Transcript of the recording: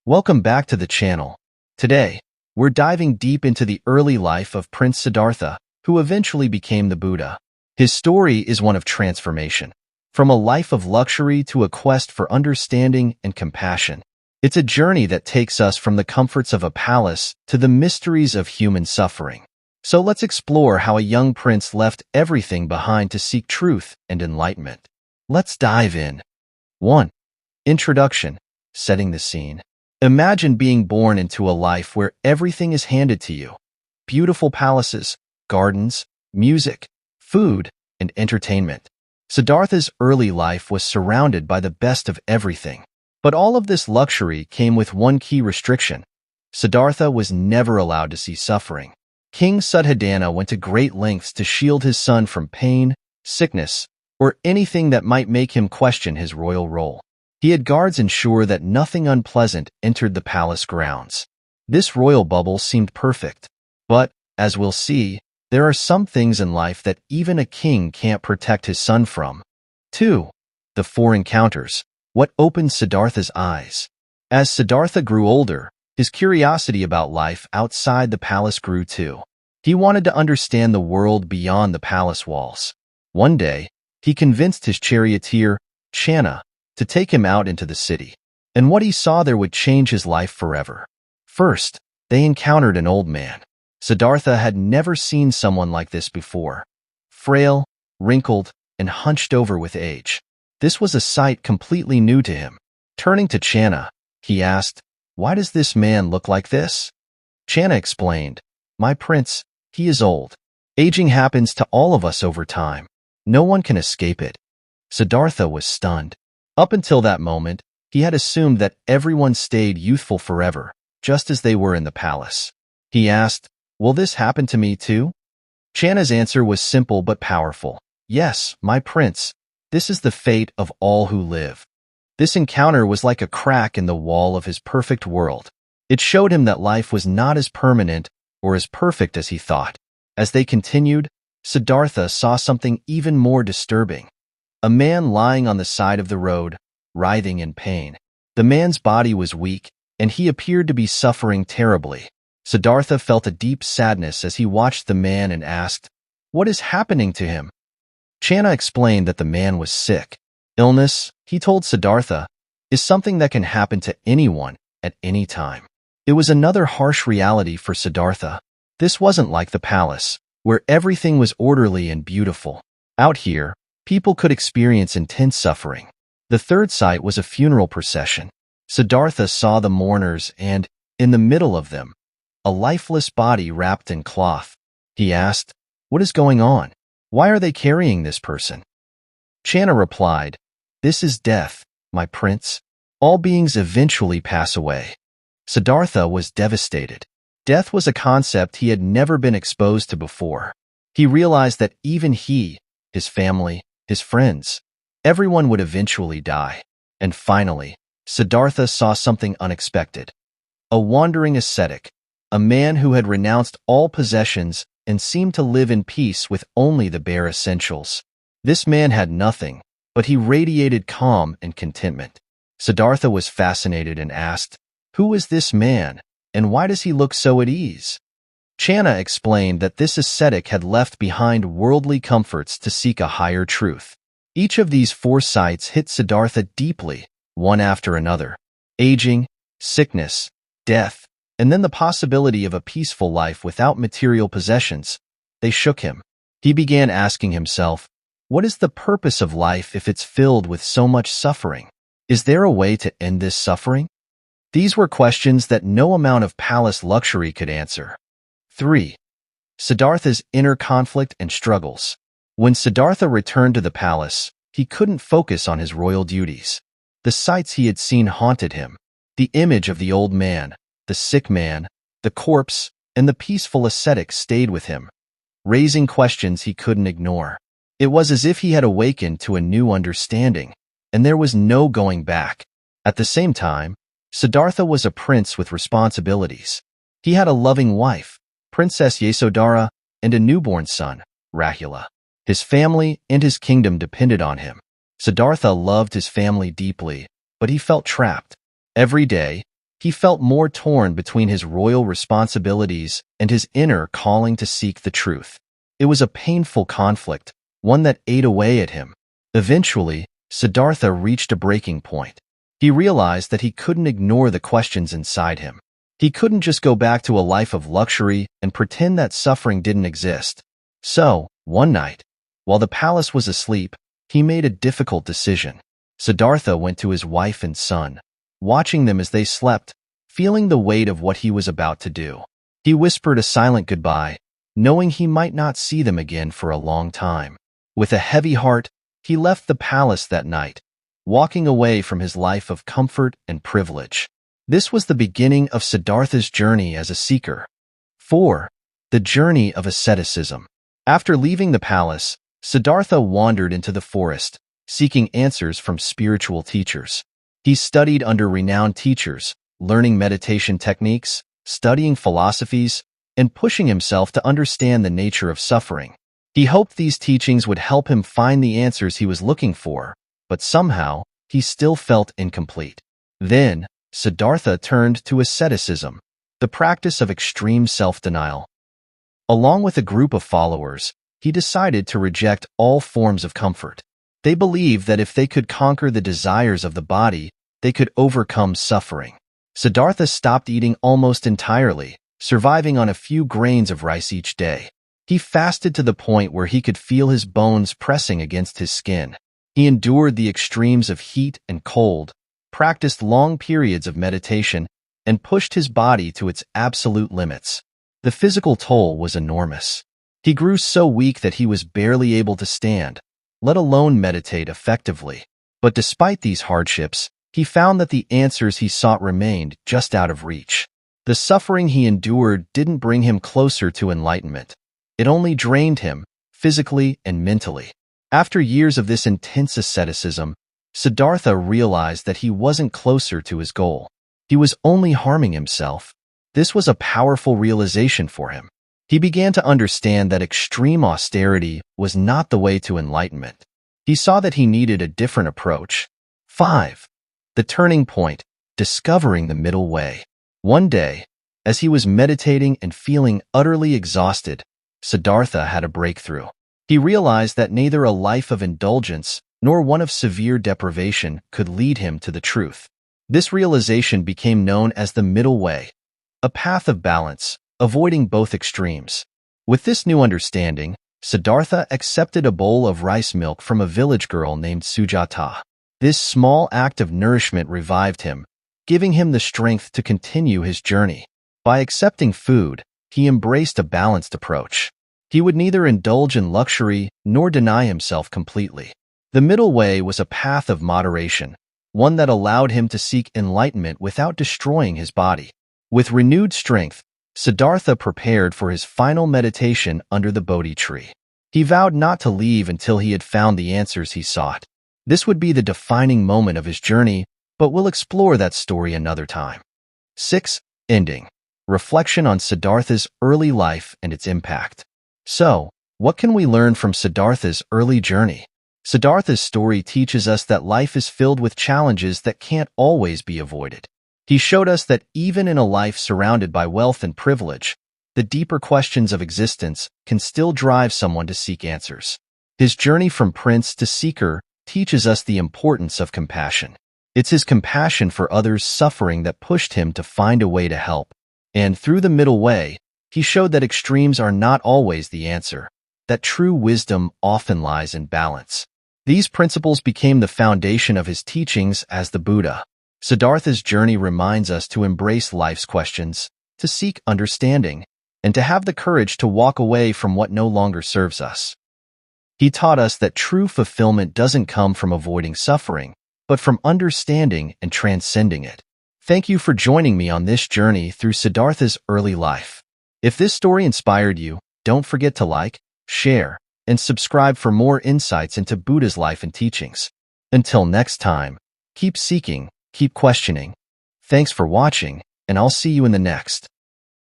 Welcome back to the channel. Today, we're diving deep into the early life of Prince Siddhartha, who eventually became the Buddha. His story is one of transformation, from a life of luxury to a quest for understanding and compassion. It's a journey that takes us from the comforts of a palace to the mysteries of human suffering. So let's explore how a young prince left everything behind to seek truth and enlightenment. Let's dive in. 1. Introduction. Setting the scene. Imagine being born into a life where everything is handed to you. Beautiful palaces, gardens, music, food, and entertainment. Siddhartha's early life was surrounded by the best of everything. But all of this luxury came with one key restriction. Siddhartha was never allowed to see suffering. King Suddhodana went to great lengths to shield his son from pain, sickness, or anything that might make him question his royal role. He had guards ensure that nothing unpleasant entered the palace grounds. This royal bubble seemed perfect. But, as we'll see, there are some things in life that even a king can't protect his son from. 2. The 4 encounters. What opened Siddhartha's eyes? As Siddhartha grew older, his curiosity about life outside the palace grew too. He wanted to understand the world beyond the palace walls. One day, he convinced his charioteer, Channa, to take him out into the city, and what he saw there would change his life forever. First, they encountered an old man. Siddhartha had never seen someone like this before. Frail, wrinkled, and hunched over with age. This was a sight completely new to him. Turning to Channa, he asked, "Why does this man look like this?" Channa explained, "My prince, he is old. Aging happens to all of us over time. No one can escape it." Siddhartha was stunned. Up until that moment, he had assumed that everyone stayed youthful forever, just as they were in the palace. He asked, "Will this happen to me too?" Channa's answer was simple but powerful. "Yes, my prince. This is the fate of all who live." This encounter was like a crack in the wall of his perfect world. It showed him that life was not as permanent or as perfect as he thought. As they continued, Siddhartha saw something even more disturbing. A man lying on the side of the road, writhing in pain. The man's body was weak, and he appeared to be suffering terribly. Siddhartha felt a deep sadness as he watched the man and asked, "What is happening to him?" Channa explained that the man was sick. Illness, he told Siddhartha, is something that can happen to anyone at any time. It was another harsh reality for Siddhartha. This wasn't like the palace, where everything was orderly and beautiful. Out here, people could experience intense suffering. The third sight was a funeral procession. Siddhartha saw the mourners and, in the middle of them, a lifeless body wrapped in cloth. He asked, "What is going on? Why are they carrying this person?" Channa replied, "This is death, my prince. All beings eventually pass away." Siddhartha was devastated. Death was a concept he had never been exposed to before. He realized that even he, his family, his friends, everyone would eventually die. And finally, Siddhartha saw something unexpected. A wandering ascetic, a man who had renounced all possessions and seemed to live in peace with only the bare essentials. This man had nothing, but he radiated calm and contentment. Siddhartha was fascinated and asked, "Who is this man, and why does he look so at ease?" Channa explained that this ascetic had left behind worldly comforts to seek a higher truth. Each of these 4 sights hit Siddhartha deeply, one after another. Aging, sickness, death, and then the possibility of a peaceful life without material possessions. They shook him. He began asking himself, what is the purpose of life if it's filled with so much suffering? Is there a way to end this suffering? These were questions that no amount of palace luxury could answer. 3. Siddhartha's inner conflict and struggles. When Siddhartha returned to the palace, he couldn't focus on his royal duties. The sights he had seen haunted him. The image of the old man, the sick man, the corpse, and the peaceful ascetic stayed with him, raising questions he couldn't ignore. It was as if he had awakened to a new understanding, and there was no going back. At the same time, Siddhartha was a prince with responsibilities. He had a loving wife, Princess Yasodhara, and a newborn son, Rahula. His family and his kingdom depended on him. Siddhartha loved his family deeply, but he felt trapped. Every day, he felt more torn between his royal responsibilities and his inner calling to seek the truth. It was a painful conflict, one that ate away at him. Eventually, Siddhartha reached a breaking point. He realized that he couldn't ignore the questions inside him. He couldn't just go back to a life of luxury and pretend that suffering didn't exist. So, one night, while the palace was asleep, he made a difficult decision. Siddhartha went to his wife and son, watching them as they slept, feeling the weight of what he was about to do. He whispered a silent goodbye, knowing he might not see them again for a long time. With a heavy heart, he left the palace that night, walking away from his life of comfort and privilege. This was the beginning of Siddhartha's journey as a seeker. 4. The journey of asceticism. After leaving the palace, Siddhartha wandered into the forest, seeking answers from spiritual teachers. He studied under renowned teachers, learning meditation techniques, studying philosophies, and pushing himself to understand the nature of suffering. He hoped these teachings would help him find the answers he was looking for, but somehow, he still felt incomplete. Then, Siddhartha turned to asceticism, the practice of extreme self-denial. Along with a group of followers, he decided to reject all forms of comfort. They believed that if they could conquer the desires of the body, they could overcome suffering. Siddhartha stopped eating almost entirely, surviving on a few grains of rice each day. He fasted to the point where he could feel his bones pressing against his skin. He endured the extremes of heat and cold, practiced long periods of meditation, and pushed his body to its absolute limits. The physical toll was enormous. He grew so weak that he was barely able to stand, let alone meditate effectively. But despite these hardships, he found that the answers he sought remained just out of reach. The suffering he endured didn't bring him closer to enlightenment. It only drained him, physically and mentally. After years of this intense asceticism, Siddhartha realized that he wasn't closer to his goal. He was only harming himself. This was a powerful realization for him. He began to understand that extreme austerity was not the way to enlightenment. He saw that he needed a different approach. 5. The turning point, discovering the middle way. One day, as he was meditating and feeling utterly exhausted, Siddhartha had a breakthrough. He realized that neither a life of indulgence nor one of severe deprivation could lead him to the truth. This realization became known as the middle way, a path of balance, avoiding both extremes. With this new understanding, Siddhartha accepted a bowl of rice milk from a village girl named Suddhodana. This small act of nourishment revived him, giving him the strength to continue his journey. By accepting food, he embraced a balanced approach. He would neither indulge in luxury nor deny himself completely. The middle way was a path of moderation, one that allowed him to seek enlightenment without destroying his body. With renewed strength, Siddhartha prepared for his final meditation under the Bodhi tree. He vowed not to leave until he had found the answers he sought. This would be the defining moment of his journey, but we'll explore that story another time. 6. Ending. Reflection on Siddhartha's early life and its impact. So, what can we learn from Siddhartha's early journey? Siddhartha's story teaches us that life is filled with challenges that can't always be avoided. He showed us that even in a life surrounded by wealth and privilege, the deeper questions of existence can still drive someone to seek answers. His journey from prince to seeker teaches us the importance of compassion. It's his compassion for others' suffering that pushed him to find a way to help. And through the middle way, he showed that extremes are not always the answer, that true wisdom often lies in balance. These principles became the foundation of his teachings as the Buddha. Siddhartha's journey reminds us to embrace life's questions, to seek understanding, and to have the courage to walk away from what no longer serves us. He taught us that true fulfillment doesn't come from avoiding suffering, but from understanding and transcending it. Thank you for joining me on this journey through Siddhartha's early life. If this story inspired you, don't forget to like, share, and subscribe for more insights into Buddha's life and teachings. Until next time, keep seeking, keep questioning. Thanks for watching, and I'll see you in the next.